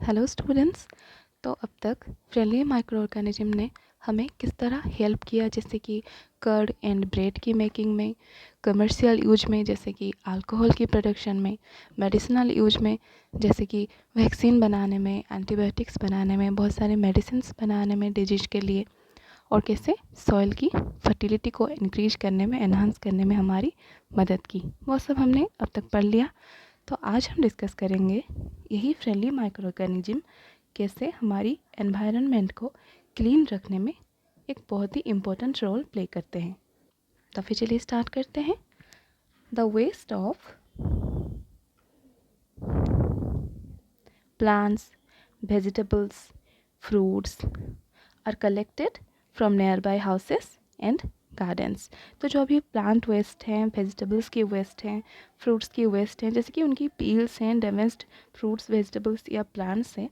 Hello students. तो अब तक फ्रेंडली माइक्रो ऑर्गेनिज्म ने हमें किस तरह हेल्प किया, जैसे कि कर्ड एंड ब्रेड की मेकिंग में, कमर्शियल यूज में जैसे कि अल्कोहल की प्रोडक्शन में, मेडिसिनल यूज में जैसे कि वैक्सीन बनाने में, एंटीबायोटिक्स बनाने में, बहुत सारे मेडिसिन्स बनाने में डिजीज के लिए, और कैसे सॉइल की फर्टिलिटी को इंक्रीज करने में, एनहांस करने में हमारी मदद की, वो सब हमने अब तक पढ़ लिया। तो आज हम डिस्कस करेंगे यही फ्रेंडली माइक्रो ऑर्गेनिज्म कैसे हमारी एनवायरनमेंट को क्लीन रखने में एक बहुत ही इम्पोर्टेंट रोल प्ले करते हैं। तो फिर चलिए स्टार्ट करते हैं। The waste of plants, vegetables, fruits are collected from nearby houses and gardens. तो जो अभी प्लांट वेस्ट हैं, वेजिटेबल्स की वेस्ट हैं, फ्रूट्स की वेस्ट हैं, जैसे कि उनकी पील्स हैं, डैमेज्ड फ्रूट्स, वेजिटेबल्स या प्लांट्स हैं,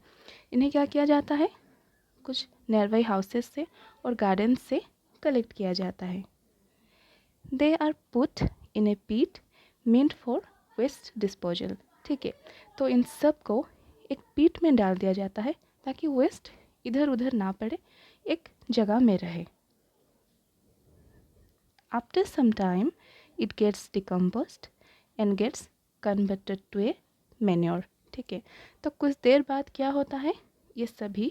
इन्हें क्या किया जाता है, कुछ नियर बाई हाउसेस से और गार्डन से कलेक्ट किया जाता है। दे आर पुट इन ए पीट मीन्ट फॉर वेस्ट डिस्पोजल। ठीक है, तो इन सब को एक पीट में डाल दिया जाता है ताकि वेस्ट इधर उधर ना पड़े, एक जगह में रहे। After some time it gets decomposed and gets converted to a manure. ठीक है, तो कुछ देर बाद क्या होता है, ये सभी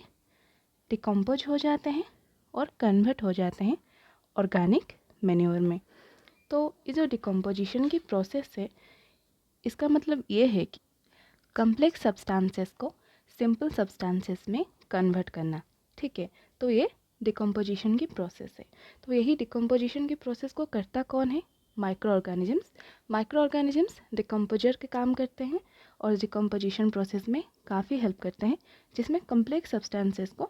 डिकम्पोज हो जाते हैं और कन्वर्ट हो जाते हैं ऑर्गेनिक मैन्योर में। तो ये जो डिकम्पोजिशन की प्रोसेस है, इसका मतलब ये है कि कम्प्लेक्स सब्सटेंसेस को सिंपल सब्सटेंसेस में कन्वर्ट करना। ठीक है, तो ये डिकम्पोजिशन की प्रोसेस है। तो यही डिकम्पोजिशन की प्रोसेस को करता कौन है, micro organisms. Micro organisms decomposer के काम करते हैं और डिकम्पोजिशन प्रोसेस में काफ़ी हेल्प करते हैं, जिसमें कम्प्लेक्स सब्सटेंसेस को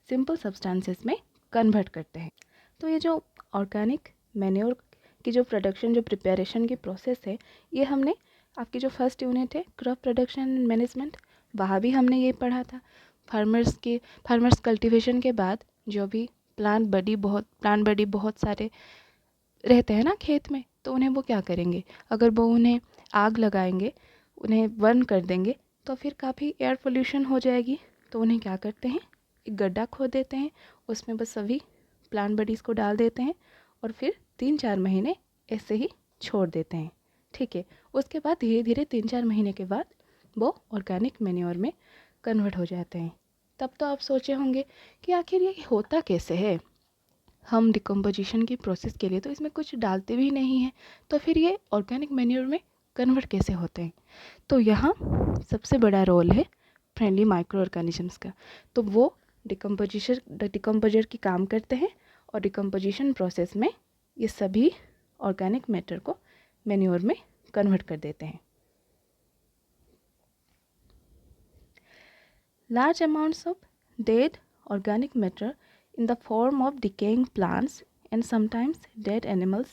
सिंपल सब्सटेंसेस में कन्वर्ट करते हैं। तो ये जो ऑर्गेनिक मैन्योर की जो प्रोडक्शन, जो प्रिपरेशन की प्रोसेस है, ये हमने आपकी जो फर्स्ट यूनिट है क्रॉप प्रोडक्शन एंड मैनेजमेंट, वहाँ भी हमने ये पढ़ा था। फार्मर्स कल्टीवेशन के बाद जो भी प्लांट बडी बहुत सारे रहते हैं ना खेत में, तो उन्हें वो क्या करेंगे, अगर वो उन्हें आग लगाएंगे, उन्हें बर्न कर देंगे, तो फिर काफ़ी एयर पोल्यूशन हो जाएगी। तो उन्हें क्या करते हैं, एक गड्ढा खोद देते हैं, उसमें बस सभी प्लांट बडीज़ को डाल देते हैं और फिर 3-4 महीने ऐसे ही छोड़ देते हैं। ठीक है, उसके बाद धीरे धीरे 3-4 महीने के बाद वो ऑर्गेनिक मैन्योर में कन्वर्ट हो जाते हैं। तब तो आप सोचे होंगे कि आखिर ये होता कैसे है, हम डिकम्पोजिशन की प्रोसेस के लिए तो इसमें कुछ डालते भी नहीं हैं, तो फिर ये ऑर्गेनिक मैन्योर में कन्वर्ट कैसे होते हैं। तो यहाँ सबसे बड़ा रोल है फ्रेंडली माइक्रो ऑर्गेनिजम्स का। तो वो डिकम्पोजर की काम करते हैं और डिकम्पोजिशन प्रोसेस में ये सभी ऑर्गेनिक मैटर को मैन्योर में कन्वर्ट कर देते हैं। Large amounts of dead organic matter in the form of decaying plants and sometimes dead animals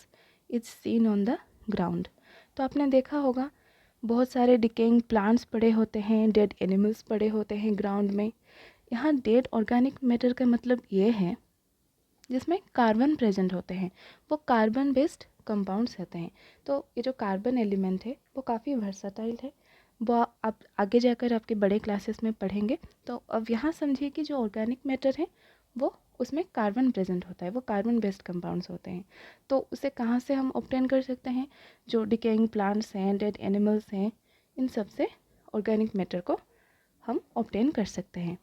is seen on the ground। तो आपने देखा होगा बहुत सारे डिकेइंग प्लांट्स पड़े होते हैं, डेड एनिमल्स पड़े होते हैं ग्राउंड में। यहाँ डेड ऑर्गेनिक मैटर का मतलब ये है जिसमें कार्बन प्रेजेंट होते हैं, वो कार्बन बेस्ड कंपाउंड्स रहते हैं। तो ये जो कार्बन एलिमेंट है वो काफ़ी वर्साटाइल है, वो आप आगे जाकर आपके बड़े क्लासेस में पढ़ेंगे। तो अब यहाँ समझिए कि जो ऑर्गेनिक मैटर है वो उसमें कार्बन प्रेजेंट होता है, वो कार्बन बेस्ड कंपाउंड्स होते हैं। तो उसे कहाँ से हम ऑब्टेन कर सकते हैं, जो डिकेइंग प्लांट्स हैं, डेड एनिमल्स हैं, इन सब से ऑर्गेनिक मैटर को हम ऑब्टेन कर सकते हैं।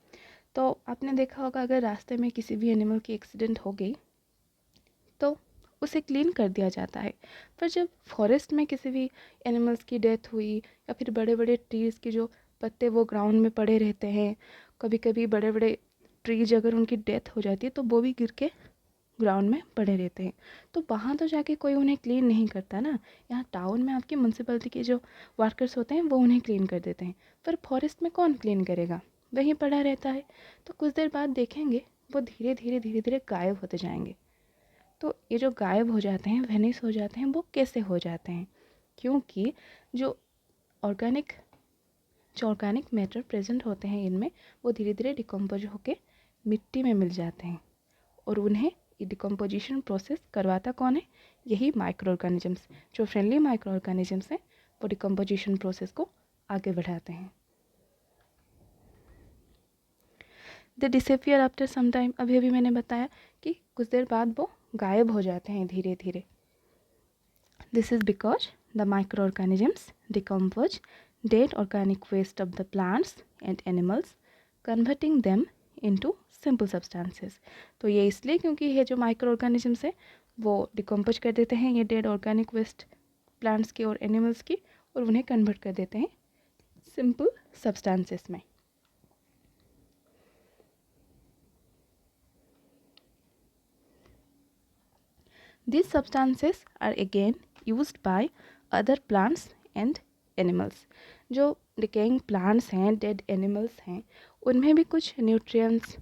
तो आपने देखा होगा अगर रास्ते में किसी भी एनिमल की एक्सीडेंट हो गई तो उसे क्लीन कर दिया जाता है। पर जब फॉरेस्ट में किसी भी एनिमल्स की डेथ हुई या फिर बड़े बड़े ट्रीज़ की जो पत्ते वो ग्राउंड में पड़े रहते हैं, कभी कभी बड़े बड़े ट्रीज अगर उनकी डेथ हो जाती है तो वो भी गिर के ग्राउंड में पड़े रहते हैं। तो वहाँ तो जाके कोई उन्हें क्लीन नहीं करता ना। यहाँ टाउन में आपकी म्यूनसिपैलिटी के जो वर्कर्स होते हैं वो उन्हें क्लीन कर देते हैं, पर फॉरेस्ट में कौन क्लीन करेगा, वहीं पड़ा रहता है। तो कुछ देर बाद देखेंगे वो धीरे धीरे गायब होते जाएंगे। तो ये जो गायब हो जाते हैं, वेनिस हो जाते हैं, वो कैसे हो जाते हैं, क्योंकि जो ऑर्गेनिक मैटर प्रेजेंट होते हैं इनमें, वो धीरे धीरे डिकम्पोज होके मिट्टी में मिल जाते हैं और उन्हें डिकम्पोजिशन प्रोसेस करवाता कौन है, यही माइक्रो ऑर्गेनिजम्स। जो फ्रेंडली माइक्रो ऑर्गेनिजम्स हैं वो डिकम्पोजिशन प्रोसेस को आगे बढ़ाते हैं। They disappear after some time, अभी अभी मैंने बताया कि कुछ देर बाद वो गायब हो जाते हैं धीरे धीरे. This is because the micro organisms decompose dead organic waste of the plants and animals, converting them into simple substances. तो ये इसलिए क्योंकि ये जो माइक्रो ऑर्गेनिजम्स हैं वो डिकम्पोज कर देते हैं ये डेड ऑर्गेनिक वेस्ट प्लांट्स की और एनिमल्स की, और उन्हें कन्वर्ट कर देते हैं सिंपल सब्सटेंसेस में. These substances are again used by other plants and animals. जो डिकेइंग प्लांट्स हैं, डेड एनिमल्स हैं, उनमें भी कुछ न्यूट्रिएंट्स,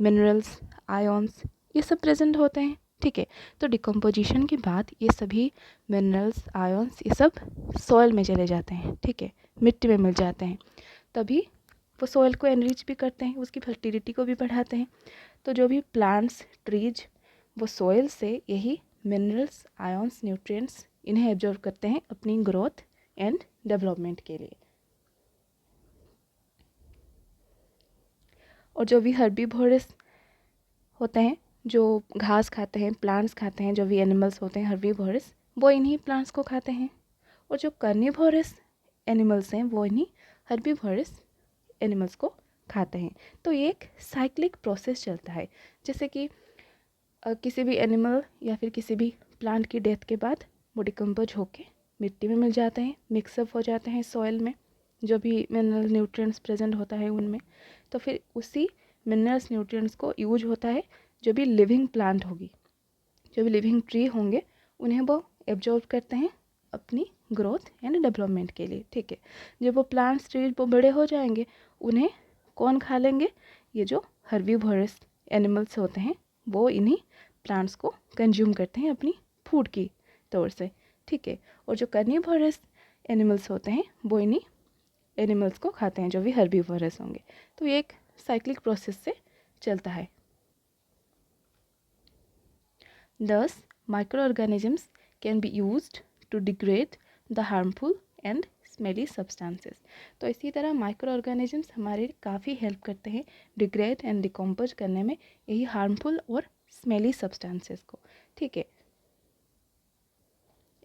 मिनरल्स, आयंस ये सब प्रेजेंट होते हैं. ठीक है, तो डिकम्पोजिशन के बाद ये सभी मिनरल्स, आयंस ये सब सॉइल में चले जाते हैं. ठीक है, मिट्टी में मिल जाते हैं. तभी वो सॉइल को एनरिच भी करते हैं, उसकी फर्टिलिटी को भी बढ़ाते हैं. तो जो भी प्लांट्स, ट्रीज, वो सॉइल से यही मिनरल्स, आयंस, न्यूट्रिएंट्स इन्हें एब्जॉर्व करते हैं अपनी ग्रोथ एंड डेवलपमेंट के लिए. और जो भी हर्बीवोरस होते हैं, जो घास खाते हैं, प्लांट्स खाते हैं, जो भी एनिमल्स होते हैं हर्बीवोरस, वो इन्हीं प्लांट्स को खाते हैं. और जो कार्निवोरस एनिमल्स हैं वो इन्हीं हर्बीवोरस एनिमल्स को खाते हैं. तो ये एक साइक्लिक प्रोसेस चलता है. जैसे कि किसी भी एनिमल या फिर किसी भी प्लांट की डेथ के बाद वो डिकम्पोज होके मिट्टी में मिल जाते हैं, मिक्सअप हो जाते हैं सॉइल में, जो भी मिनरल न्यूट्रिएंट्स प्रेजेंट होता है उनमें. तो फिर उसी मिनरल्स, न्यूट्रिएंट्स को यूज होता है जो भी लिविंग प्लांट होगी, जो भी लिविंग ट्री होंगे, उन्हें वो एब्जॉर्ब करते हैं अपनी ग्रोथ एंड डेवलपमेंट के लिए. ठीक है, जब वो प्लांट्स, ट्रीज वो बड़े हो जाएंगे, उन्हें कौन खा लेंगे? ये जो हर्बीवोरस एनिमल्स होते हैं वो इन्हीं प्लांट्स को कंज्यूम करते हैं अपनी फूड की तौर से. ठीक है, और जो कार्निवोरस एनिमल्स होते हैं वो इन्हीं एनिमल्स को खाते हैं जो भी हर्बीवोरस होंगे. तो ये एक साइक्लिक प्रोसेस से चलता है. Thus, microorganisms can be used to degrade the harmful and smelly substances. तो इसी तरह माइक्रो ऑर्गेनिजम्स हमारे काफ़ी हेल्प करते हैं डिग्रेड एंड डिकम्पोज करने में यही हार्मफुल और स्मेली सब्सटेंसेस को. ठीक है,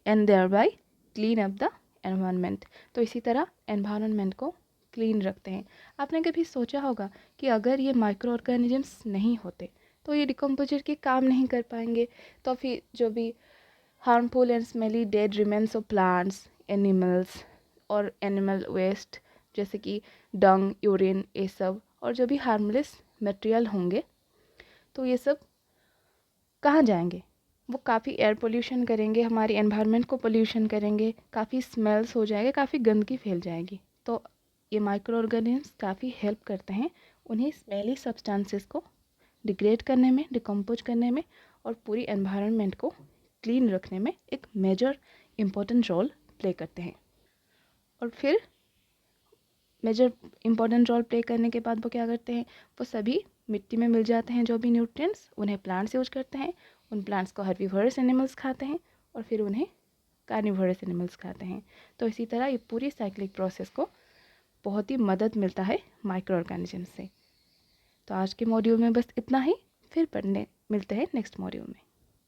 and thereby clean up the environment. तो इसी तरह एनवायरनमेंट को क्लीन रखते हैं. आपने कभी सोचा होगा कि अगर ये माइक्रो ऑर्गेनिजम्स नहीं होते तो ये डिकम्पोजर के काम नहीं कर पाएंगे, तो फिर जो भी harmful and smelly dead remains of plants, animals और एनिमल वेस्ट जैसे कि डंग, यूरिन, ये सब, और जो भी हार्मलेस मटेरियल होंगे, तो ये सब कहाँ जाएंगे? वो काफ़ी एयर पोल्यूशन करेंगे, हमारी एनवायरनमेंट को पोल्यूशन करेंगे, काफ़ी स्मेल्स हो जाएगा, काफ़ी गंदगी फैल जाएगी. तो ये माइक्रो ऑर्गेनिजम्स काफ़ी हेल्प करते हैं उन्हें स्मेली सब्सटेंसेस को डिग्रेड करने में, डिकम्पोज करने में, और पूरी एनवायरनमेंट को क्लीन रखने में एक मेजर इम्पोर्टेंट रोल प्ले करते हैं. और फिर मेजर इम्पोर्टेंट रोल प्ले करने के बाद वो क्या करते हैं? वो सभी मिट्टी में मिल जाते हैं जो भी न्यूट्रिएंट्स, उन्हें प्लांट्स यूज करते हैं, उन प्लांट्स को हर्बीवोरस एनिमल्स खाते हैं और फिर उन्हें कार्निवोरस एनिमल्स खाते हैं. तो इसी तरह ये पूरी साइक्लिक प्रोसेस को बहुत ही मदद मिलता है माइक्रो ऑर्गेनिजम्स से. तो आज के मॉड्यूल में बस इतना ही, फिर पढ़ने मिलते हैं नेक्स्ट मॉड्यूल में.